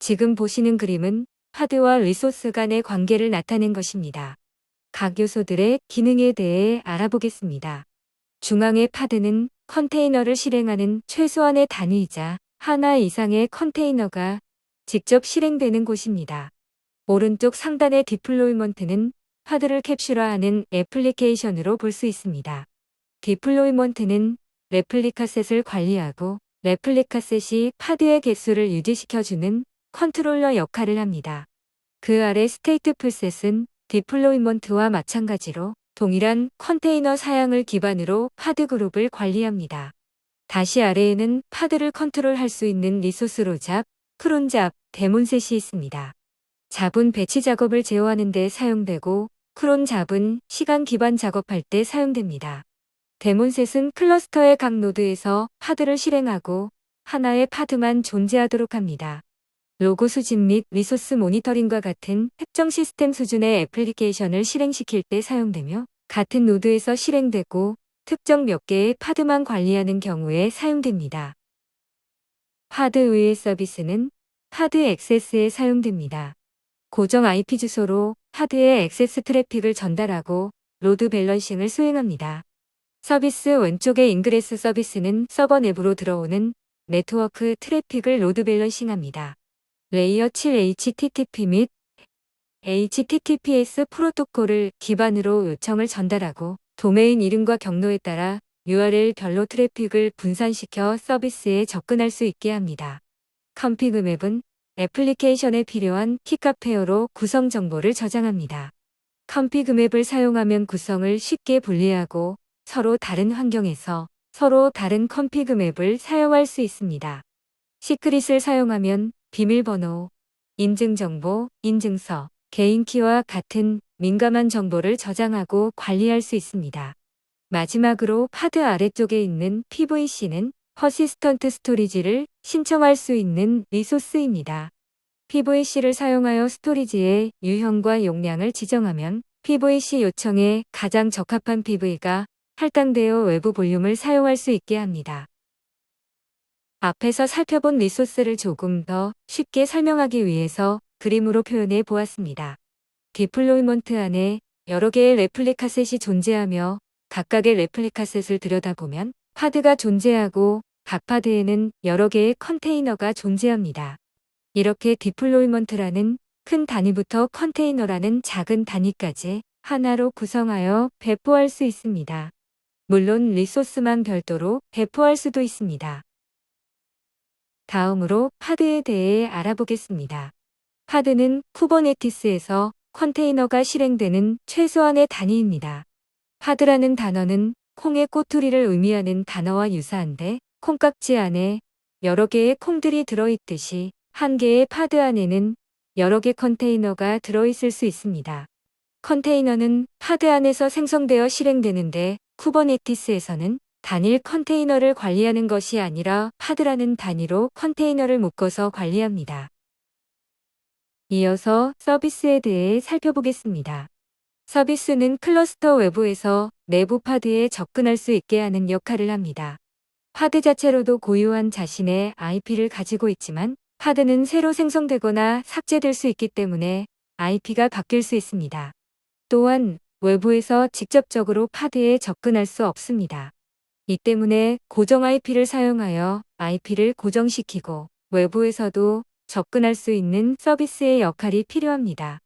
지금 보시는 그림은 파드와 리소스 간의 관계를 나타낸 것입니다. 각 요소들의 기능에 대해 알아보겠습니다. 중앙의 파드는 컨테이너를 실행하는 최소한의 단위이자 하나 이상의 컨테이너가 직접 실행되는 곳입니다. 오른쪽 상단의 디플로이먼트는 파드를 캡슐화하는 애플리케이션으로 볼 수 있습니다. 디플로이먼트는 레플리카셋을 관리하고 레플리카셋이 파드의 개수를 유지시켜주는 컨트롤러 역할을 합니다. 그 아래 스테이트풀셋은 디플로이먼트와 마찬가지로 동일한 컨테이너 사양을 기반으로 파드 그룹을 관리합니다. 다시 아래에는 파드를 컨트롤할 수 있는 리소스로 잡, 크론 잡, 데몬셋이 있습니다. 잡은 배치 작업을 제어하는 데 사용되고 크론 잡은 시간 기반 작업할 때 사용됩니다. 데몬셋은 클러스터의 각 노드에서 파드를 실행하고 하나의 파드만 존재하도록 합니다. 로고 수집 및 리소스 모니터링과 같은 특정 시스템 수준의 애플리케이션을 실행시킬 때 사용되며 같은 노드에서 실행되고 특정 몇 개의 파드만 관리하는 경우에 사용됩니다. 파드 외의 서비스는 파드 액세스에 사용됩니다. 고정 IP 주소로 파드에 액세스 트래픽을 전달하고 로드 밸런싱을 수행합니다. 서비스 왼쪽의 인그레스 서비스는 서버 내부로 들어오는 네트워크 트래픽을 로드 밸런싱합니다. 레이어 7 HTTP 및 HTTPS 프로토콜을 기반으로 요청을 전달하고 도메인 이름과 경로에 따라 URL 별로 트래픽을 분산시켜 서비스에 접근할 수 있게 합니다. 컨피그 맵은 애플리케이션에 필요한 키값 페어로 구성 정보를 저장합니다. 컨피그 맵을 사용하면 구성을 쉽게 분리하고 서로 다른 환경에서 서로 다른 컨피그 맵을 사용할 수 있습니다. 시크릿을 사용하면 비밀번호, 인증정보, 인증서, 개인키와 같은 민감한 정보를 저장하고 관리할 수 있습니다. 마지막으로 파드 아래쪽에 있는 PVC는 퍼시스턴트 스토리지를 신청할 수 있는 리소스입니다. PVC를 사용하여 스토리지의 유형과 용량을 지정하면 PVC 요청에 가장 적합한 PV가 할당되어 외부 볼륨을 사용할 수 있게 합니다. 앞에서 살펴본 리소스를 조금 더 쉽게 설명하기 위해서 그림으로 표현해 보았습니다. 디플로이먼트 안에 여러 개의 레플리카셋이 존재하며 각각의 레플리카셋을 들여다보면 파드가 존재하고 각 파드에는 여러 개의 컨테이너가 존재합니다. 이렇게 디플로이먼트라는 큰 단위부터 컨테이너라는 작은 단위까지 하나로 구성하여 배포할 수 있습니다. 물론 리소스만 별도로 배포할 수도 있습니다. 다음으로 파드에 대해 알아보겠습니다. 파드는 쿠버네티스에서 컨테이너가 실행되는 최소한의 단위입니다. 파드라는 단어는 콩의 꼬투리를 의미하는 단어와 유사한데 콩깍지 안에 여러 개의 콩들이 들어있듯이 한 개의 파드 안에는 여러 개 컨테이너가 들어있을 수 있습니다. 컨테이너는 파드 안에서 생성되어 실행되는데 쿠버네티스에서는 단일 컨테이너를 관리하는 것이 아니라 파드라는 단위로 컨테이너를 묶어서 관리합니다. 이어서 서비스에 대해 살펴보겠습니다. 서비스는 클러스터 외부에서 내부 파드에 접근할 수 있게 하는 역할을 합니다. 파드 자체로도 고유한 자신의 IP를 가지고 있지만 파드는 새로 생성되거나 삭제될 수 있기 때문에 IP가 바뀔 수 있습니다. 또한 외부에서 직접적으로 파드에 접근할 수 없습니다. 이 때문에 고정 IP를 사용하여 IP를 고정시키고 외부에서도 접근할 수 있는 서비스의 역할이 필요합니다.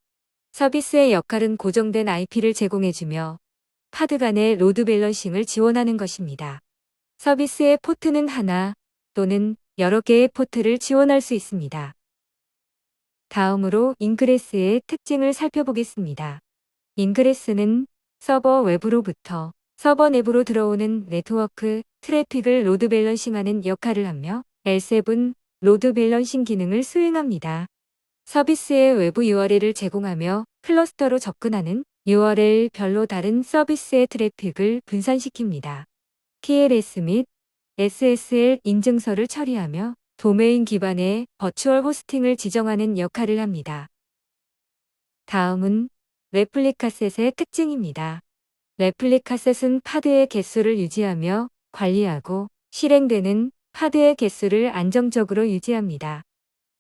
서비스의 역할은 고정된 IP를 제공해주며 파드 간의 로드 밸런싱을 지원하는 것입니다. 서비스의 포트는 하나 또는 여러 개의 포트를 지원할 수 있습니다. 다음으로 인그레스의 특징을 살펴보겠습니다. 인그레스는 서버 외부로부터 서버 내부로 들어오는 네트워크 트래픽을 로드 밸런싱하는 역할을 하며 L7 로드 밸런싱 기능을 수행합니다. 서비스의 외부 URL을 제공하며 클러스터로 접근하는 URL 별로 다른 서비스의 트래픽을 분산시킵니다. TLS 및 SSL 인증서를 처리하며 도메인 기반의 버추얼 호스팅을 지정하는 역할을 합니다. 다음은 레플리카셋의 특징입니다. 레플리카셋은 파드의 개수를 유지하며 관리하고 실행되는 파드의 개수를 안정적으로 유지합니다.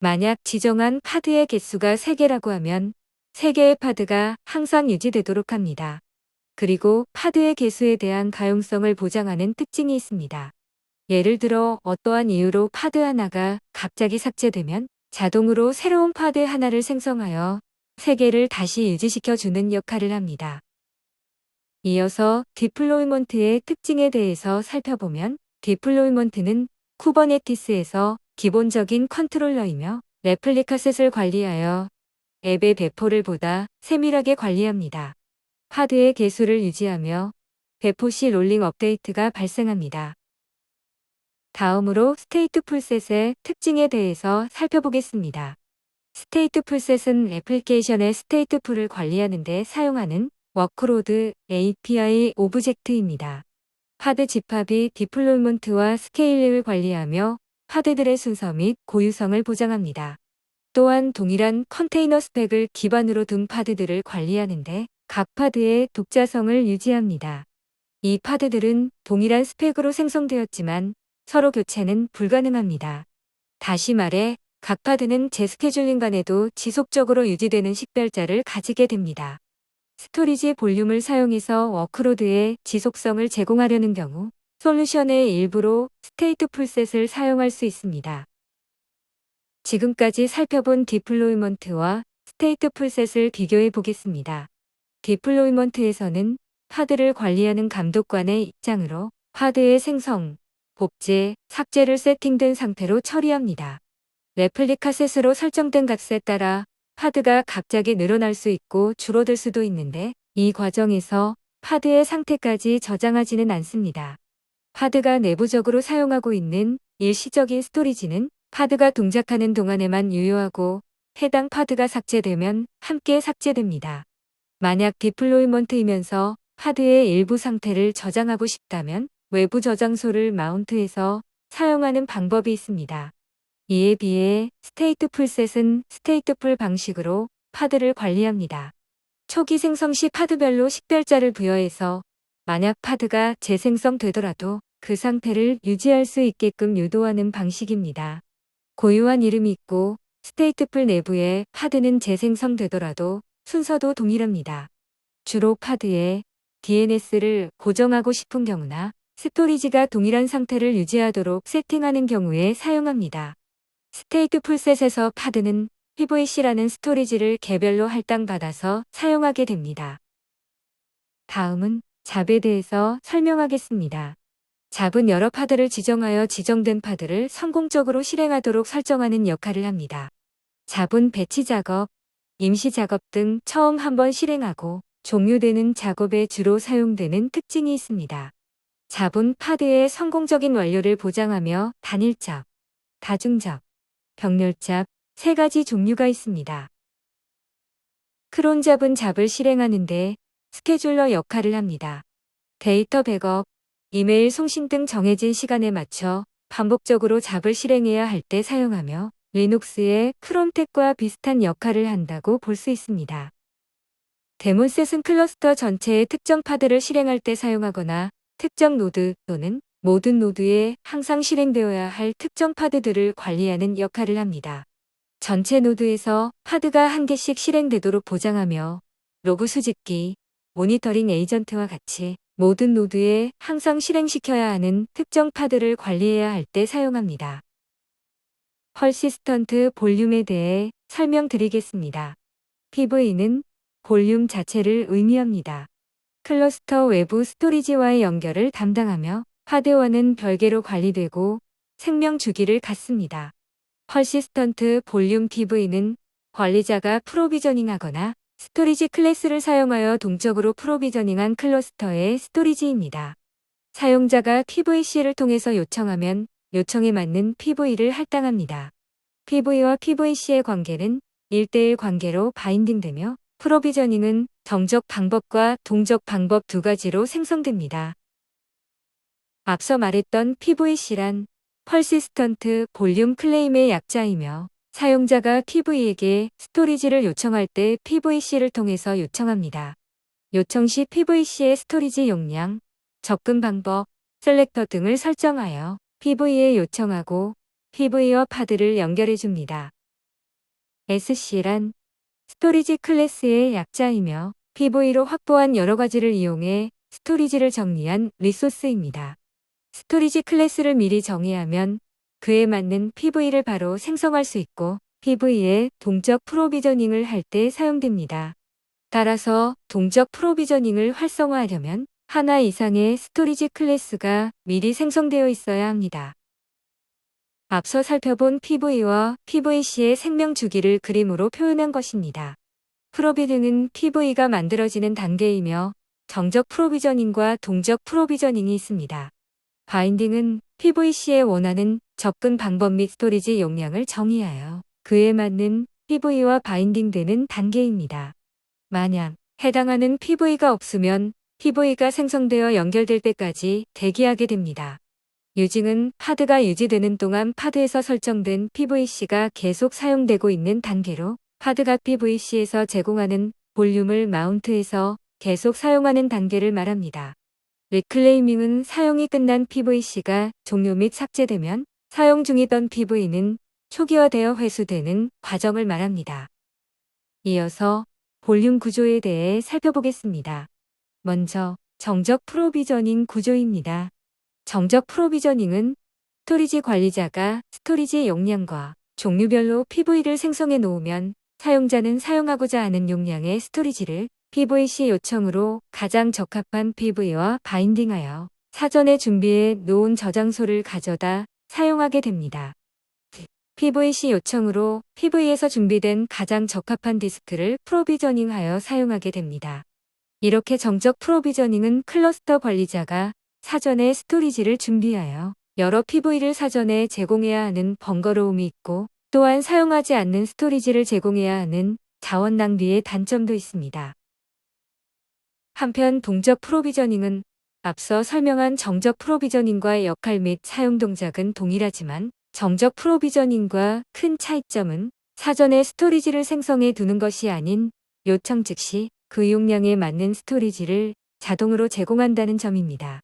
만약 지정한 파드의 개수가 3개라고 하면 3개의 파드가 항상 유지되도록 합니다. 그리고 파드의 개수에 대한 가용성을 보장하는 특징이 있습니다. 예를 들어 어떠한 이유로 파드 하나가 갑자기 삭제되면 자동으로 새로운 파드 하나를 생성하여 3개를 다시 유지시켜 주는 역할을 합니다. 이어서 디플로이먼트의 특징에 대해서 살펴보면 디플로이먼트는 쿠버네티스에서 기본적인 컨트롤러이며 레플리카 셋을 관리하여 앱의 배포를 보다 세밀하게 관리합니다. 파드의 개수를 유지하며 배포 시 롤링 업데이트가 발생합니다. 다음으로 스테이트풀 셋의 특징에 대해서 살펴보겠습니다. 스테이트풀 셋은 애플리케이션의 스테이트풀을 관리하는 데 사용하는 워크로드 API 오브젝트입니다. 파드 집합이 디플로이먼트와 스케일링을 관리하며 파드들의 순서 및 고유성을 보장합니다. 또한 동일한 컨테이너 스펙을 기반으로 둔 파드들을 관리하는데 각 파드의 독자성을 유지합니다. 이 파드들은 동일한 스펙으로 생성되었지만 서로 교체는 불가능합니다. 다시 말해 각 파드는 재스케줄링간에도 지속적으로 유지되는 식별자를 가지게 됩니다. 스토리지 볼륨을 사용해서 워크로드의 지속성을 제공하려는 경우 솔루션의 일부로 스테이트풀 셋을 사용할 수 있습니다. 지금까지 살펴본 디플로이먼트와 스테이트풀 셋을 비교해 보겠습니다. 디플로이먼트에서는 파드를 관리하는 감독관의 입장으로 파드의 생성, 복제, 삭제를 세팅된 상태로 처리합니다. 레플리카 셋으로 설정된 값에 따라 파드가 갑자기 늘어날 수 있고 줄어들 수도 있는데 이 과정에서 파드의 상태까지 저장하지는 않습니다. 파드가 내부적으로 사용하고 있는 일시적인 스토리지는 파드가 동작하는 동안에만 유효하고 해당 파드가 삭제되면 함께 삭제됩니다. 만약 디플로이먼트이면서 파드의 일부 상태를 저장하고 싶다면 외부 저장소를 마운트해서 사용하는 방법이 있습니다. 이에 비해 스테이트풀 셋은 스테이트풀 방식으로 파드를 관리합니다. 초기 생성 시 파드별로 식별자를 부여해서 만약 파드가 재생성되더라도 그 상태를 유지할 수 있게끔 유도하는 방식입니다. 고유한 이름이 있고 스테이트풀 내부에 파드는 재생성되더라도 순서도 동일합니다. 주로 파드에 DNS를 고정하고 싶은 경우나 스토리지가 동일한 상태를 유지하도록 세팅하는 경우에 사용합니다. 스테이트풀 셋에서 파드는 PVC라는 스토리지를 개별로 할당받아서 사용하게 됩니다. 다음은 잡에 대해서 설명하겠습니다. 잡은 여러 파드를 지정하여 지정된 파드를 성공적으로 실행하도록 설정하는 역할을 합니다. 잡은 배치 작업, 임시 작업 등 처음 한번 실행하고 종료되는 작업에 주로 사용되는 특징이 있습니다. 잡은 파드의 성공적인 완료를 보장하며 단일잡, 다중잡, 병렬잡 3가지 종류가 있습니다. 크론잡은 잡을 실행하는데 스케줄러 역할을 합니다. 데이터 백업, 이메일 송신 등 정해진 시간에 맞춰 반복적으로 잡을 실행해야 할 때 사용하며 리눅스의 크롬텍과 비슷한 역할을 한다고 볼 수 있습니다. 데몬셋은 클러스터 전체의 특정 파드를 실행할 때 사용하거나 특정 노드 또는 모든 노드에 항상 실행되어야 할 특정 파드들을 관리하는 역할을 합니다. 전체 노드에서 파드가 1개씩 실행되도록 보장하며 로그 수집기, 모니터링 에이전트와 같이 모든 노드에 항상 실행시켜야 하는 특정 파드를 관리해야 할 때 사용합니다. 퍼시스턴트 볼륨에 대해 설명드리겠습니다. PV는 볼륨 자체를 의미합니다. 클러스터 외부 스토리지와의 연결을 담당하며 파드와는 별개로 관리되고 생명 주기를 갖습니다. 퍼시스턴트 볼륨 PV는 관리자가 프로비저닝하거나 스토리지 클래스를 사용하여 동적으로 프로비저닝한 클러스터의 스토리지입니다. 사용자가 PVC를 통해서 요청하면 요청에 맞는 PV를 할당합니다. PV와 PVC의 관계는 1:1 관계로 바인딩되며 프로비저닝은 정적 방법과 동적 방법 2가지로 생성됩니다. 앞서 말했던 PVC란 퍼시스턴트 볼륨 클레임의 약자이며 사용자가 PV에게 스토리지를 요청할 때 PVC를 통해서 요청합니다. 요청 시 PVC의 스토리지 용량, 접근 방법, 셀렉터 등을 설정하여 PV에 요청하고 PV와 파드를 연결해 줍니다. SC란 스토리지 클래스의 약자이며 PV로 확보한 여러 가지를 이용해 스토리지를 정리한 리소스입니다. 스토리지 클래스를 미리 정의하면 그에 맞는 PV를 바로 생성할 수 있고 PV에 동적 프로비저닝을 할 때 사용됩니다. 따라서 동적 프로비저닝을 활성화하려면 하나 이상의 스토리지 클래스가 미리 생성되어 있어야 합니다. 앞서 살펴본 PV와 PVC의 생명 주기를 그림으로 표현한 것입니다. 프로비딩은 PV가 만들어지는 단계이며 정적 프로비저닝과 동적 프로비저닝이 있습니다. 바인딩은 PVC에 원하는 접근 방법 및 스토리지 용량을 정의하여 그에 맞는 PV와 바인딩되는 단계입니다. 만약 해당하는 PV가 없으면 PV가 생성되어 연결될 때까지 대기하게 됩니다. 유징은 파드가 유지되는 동안 파드에서 설정된 PVC가 계속 사용되고 있는 단계로 파드가 PVC에서 제공하는 볼륨을 마운트해서 계속 사용하는 단계를 말합니다. 리클레이밍은 사용이 끝난 PVC가 종료 및 삭제되면 사용 중이던 PV는 초기화되어 회수되는 과정을 말합니다. 이어서 볼륨 구조에 대해 살펴보겠습니다. 먼저 정적 프로비저닝 구조입니다. 정적 프로비저닝은 스토리지 관리자가 스토리지 용량과 종류별로 PV를 생성해 놓으면 사용자는 사용하고자 하는 용량의 스토리지를 PVC 요청으로 가장 적합한 PV와 바인딩하여 사전에 준비해 놓은 저장소를 가져다 사용하게 됩니다. PVC 요청으로 PV에서 준비된 가장 적합한 디스크를 프로비저닝하여 사용하게 됩니다. 이렇게 정적 프로비저닝은 클러스터 관리자가 사전에 스토리지를 준비하여 여러 PV를 사전에 제공해야 하는 번거로움이 있고 또한 사용하지 않는 스토리지를 제공해야 하는 자원 낭비의 단점도 있습니다. 한편 동적 프로비저닝은 앞서 설명한 정적 프로비저닝과의 역할 및 사용 동작은 동일하지만 정적 프로비저닝과 큰 차이점은 사전에 스토리지를 생성해 두는 것이 아닌 요청 즉시 그 용량에 맞는 스토리지를 자동으로 제공한다는 점입니다.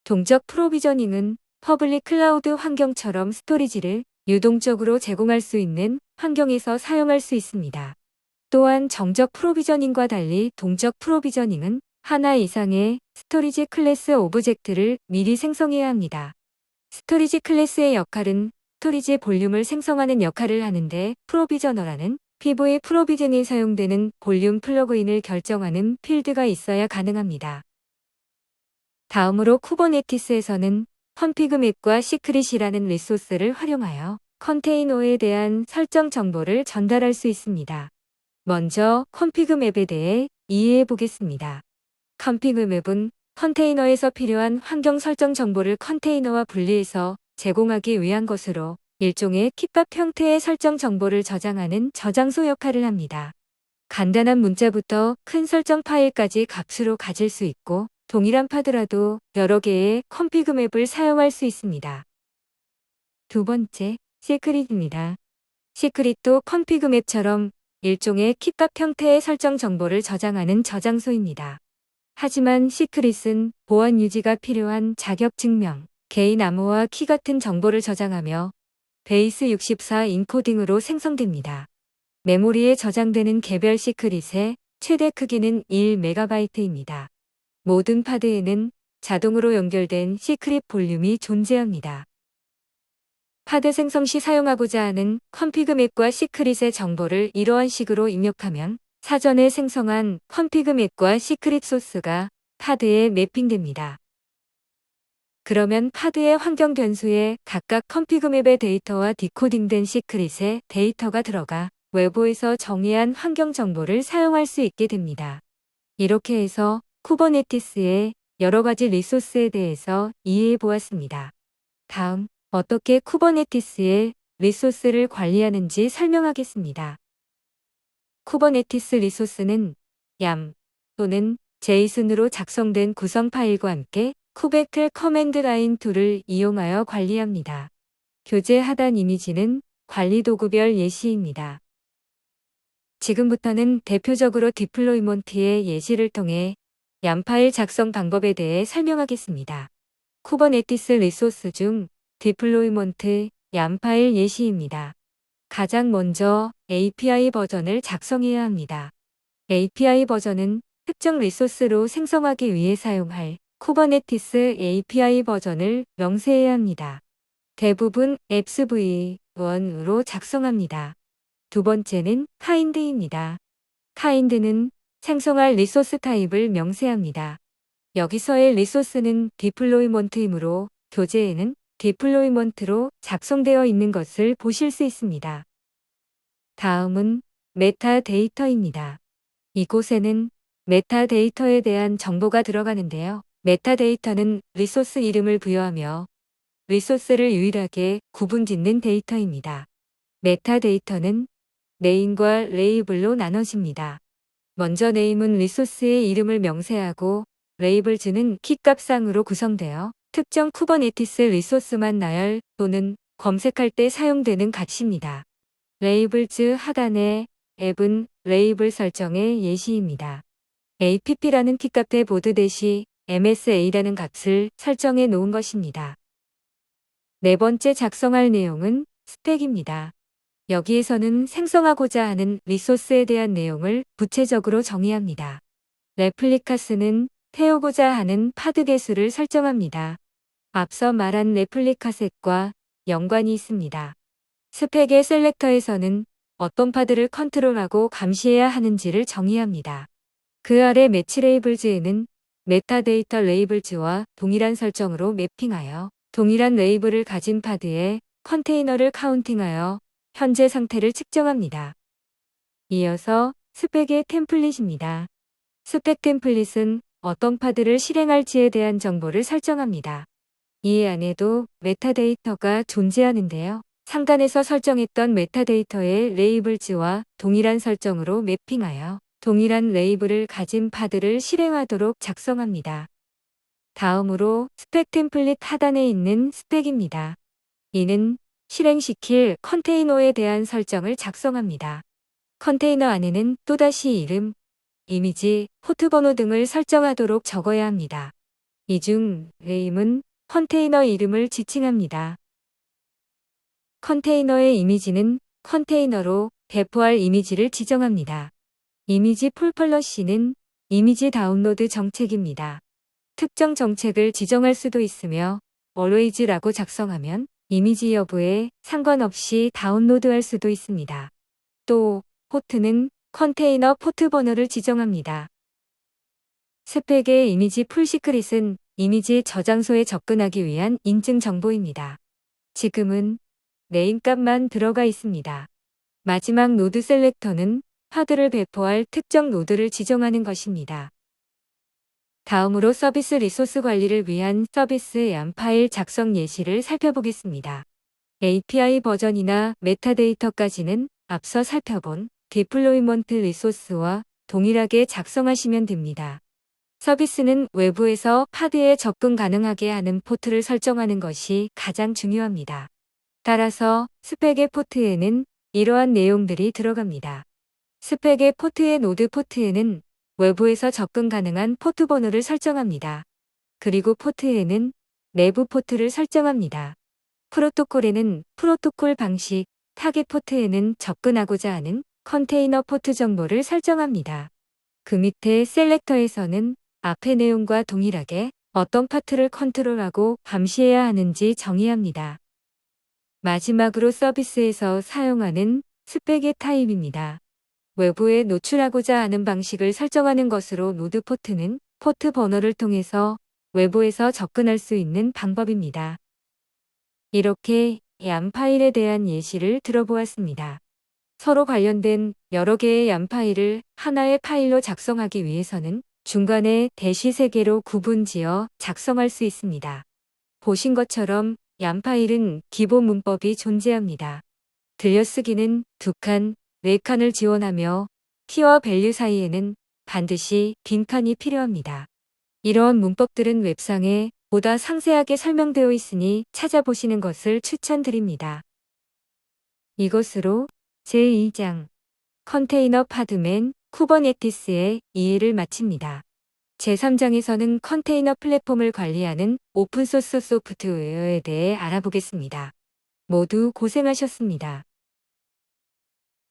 동적 프로비저닝은 퍼블릭 클라우드 환경처럼 스토리지를 유동적으로 제공할 수 있는 환경에서 사용할 수 있습니다. 또한 정적 프로비저닝과 달리 동적 프로비저닝은 하나 이상의 스토리지 클래스 오브젝트를 미리 생성해야 합니다. 스토리지 클래스의 역할은 스토리지 볼륨을 생성하는 역할을 하는데 프로비저너라는 PV 프로비전에 사용되는 볼륨 플러그인을 결정하는 필드가 있어야 가능합니다. 다음으로 쿠버네티스에서는 컨피그 맵과 시크릿이라는 리소스를 활용하여 컨테이너에 대한 설정 정보를 전달할 수 있습니다. 먼저 컨피그 맵에 대해 이해해 보겠습니다. 컨피그 맵은 컨테이너에서 필요한 환경 설정 정보를 컨테이너와 분리해서 제공하기 위한 것으로 일종의 kit밥 형태의 설정 정보를 저장하는 저장소 역할을 합니다. 간단한 문자부터 큰 설정 파일까지 값으로 가질 수 있고 동일한 파드라도 여러 개의 컨피그 맵을 사용할 수 있습니다. 두 번째, 시크릿입니다. 시크릿도 컨피그 맵처럼 일종의 kit밥 형태의 설정 정보를 저장하는 저장소입니다. 하지만 시크릿은 보안 유지가 필요한 자격 증명, 개인 암호화 키 같은 정보를 저장하며 베이스 64 인코딩으로 생성됩니다. 메모리에 저장되는 개별 시크릿의 최대 크기는 1MB입니다. 모든 파드에는 자동으로 연결된 시크릿 볼륨이 존재합니다. 파드 생성 시 사용하고자 하는 컨피그 맵과 시크릿의 정보를 이러한 식으로 입력하면 사전에 생성한 컨피그 맵과 시크릿 소스가 파드에 매핑됩니다. 그러면 파드의 환경 변수에 각각 컨피그 맵의 데이터와 디코딩된 시크릿의 데이터가 들어가 외부에서 정의한 환경 정보를 사용할 수 있게 됩니다. 이렇게 해서 쿠버네티스의 여러 가지 리소스에 대해서 이해해 보았습니다. 다음, 어떻게 쿠버네티스의 리소스를 관리하는지 설명하겠습니다. 쿠버네티스 리소스는 YAM 또는 JSON으로 작성된 구성 파일과 함께 쿠베클 커맨드 라인 툴을 이용하여 관리합니다. 교재 하단 이미지는 관리 도구별 예시입니다. 지금부터는 대표적으로 디플로이먼트의 예시를 통해 YAM 파일 작성 방법에 대해 설명하겠습니다. 쿠버네티스 리소스 중 디플로이먼트 YAM 파일 예시입니다. 가장 먼저 API 버전을 작성해야 합니다. API 버전은 특정 리소스로 생성하기 위해 사용할 쿠버네티스 API 버전을 명세해야 합니다. 대부분 XV1으로 작성합니다. 두 번째는 kind입니다. kind는 생성할 리소스 타입을 명세합니다. 여기서의 리소스는 디플로이먼트이므로 교재에는 디플로이먼트로 작성되어 있는 것을 보실 수 있습니다. 다음은 메타데이터입니다. 이곳에는 메타데이터에 대한 정보가 들어가는데요. 메타데이터는 리소스 이름을 부여하며 리소스를 유일하게 구분짓는 데이터입니다. 메타데이터는 네임과 레이블로 나눠집니다. 먼저 네임은 리소스의 이름을 명세하고 레이블즈는 키값상으로 구성되어 특정 쿠버네티스 리소스만 나열 또는 검색할 때 사용되는 값입니다. 레이블즈 하단의 앱은 레이블 설정의 예시입니다. app라는 키값의 보드 대시 msa라는 값을 설정해 놓은 것입니다. 네 번째 작성할 내용은 스펙입니다. 여기에서는 생성하고자 하는 리소스에 대한 내용을 구체적으로 정의합니다. 레플리카스는 태우고자 하는 파드 개수를 설정합니다. 앞서 말한 레플리카 셋과 연관이 있습니다. 스펙의 셀렉터에서는 어떤 파드를 컨트롤하고 감시해야 하는지를 정의합니다. 그 아래 매치 레이블즈에는 메타데이터 레이블즈와 동일한 설정으로 매핑하여 동일한 레이블을 가진 파드의 컨테이너를 카운팅하여 현재 상태를 측정합니다. 이어서 스펙의 템플릿입니다. 스펙 템플릿은 어떤 파드를 실행할지에 대한 정보를 설정합니다. 이 안에도 메타데이터가 존재하는데요. 상단에서 설정했던 메타데이터의 레이블즈와 동일한 설정으로 매핑하여 동일한 레이블을 가진 파드를 실행하도록 작성합니다. 다음으로 스펙 템플릿 하단에 있는 스펙입니다. 이는 실행시킬 컨테이너에 대한 설정을 작성합니다. 컨테이너 안에는 또다시 이름, 이미지, 포트번호 등을 설정하도록 적어야 합니다. 이 중 네임은 컨테이너 이름을 지칭합니다. 컨테이너의 이미지는 컨테이너로 배포할 이미지를 지정합니다. 이미지 풀펄러시는 이미지 다운로드 정책입니다. 특정 정책을 지정할 수도 있으며 always라고 작성하면 이미지 여부에 상관없이 다운로드할 수도 있습니다. 또 포트는 컨테이너 포트 번호를 지정합니다. 스펙의 이미지 풀시크릿은 이미지 저장소에 접근하기 위한 인증 정보입니다. 지금은 네임 값만 들어가 있습니다. 마지막 노드 셀렉터는 파드를 배포할 특정 노드를 지정하는 것입니다. 다음으로 서비스 리소스 관리를 위한 서비스 얌 파일 작성 예시를 살펴보겠습니다. API 버전이나 메타데이터까지는 앞서 살펴본 디플로이먼트 리소스와 동일하게 작성하시면 됩니다. 서비스는 외부에서 파드에 접근 가능하게 하는 포트를 설정하는 것이 가장 중요합니다. 따라서 스펙의 포트에는 이러한 내용들이 들어갑니다. 스펙의 포트의 노드 포트에는 외부에서 접근 가능한 포트 번호를 설정합니다. 그리고 포트에는 내부 포트를 설정합니다. 프로토콜에는 프로토콜 방식, 타겟 포트에는 접근하고자 하는 컨테이너 포트 정보를 설정합니다. 그 밑에 셀렉터에서는 앞의 내용과 동일하게 어떤 파트를 컨트롤하고 감시해야 하는지 정의합니다. 마지막으로 서비스에서 사용하는 스펙의 타입입니다. 외부에 노출하고자 하는 방식을 설정하는 것으로 노드 포트는 포트 번호를 통해서 외부에서 접근할 수 있는 방법입니다. 이렇게 얌 파일에 대한 예시를 들어보았습니다. 서로 관련된 여러 개의 얌 파일을 하나의 파일로 작성하기 위해서는 중간에 대시 3개로 구분지어 작성할 수 있습니다. 보신 것처럼 얌 파일은 기본 문법이 존재합니다. 들려쓰기는 2칸, 4칸을 지원하며 키와 밸류 사이에는 반드시 빈칸이 필요합니다. 이러한 문법들은 웹상에 보다 상세하게 설명되어 있으니 찾아보시는 것을 추천드립니다. 이것으로 제2장 컨테이너 파드맨 쿠버네티스의 이해를 마칩니다. 제3장에서는 컨테이너 플랫폼을 관리하는 오픈소스 소프트웨어에 대해 알아보겠습니다. 모두 고생하셨습니다.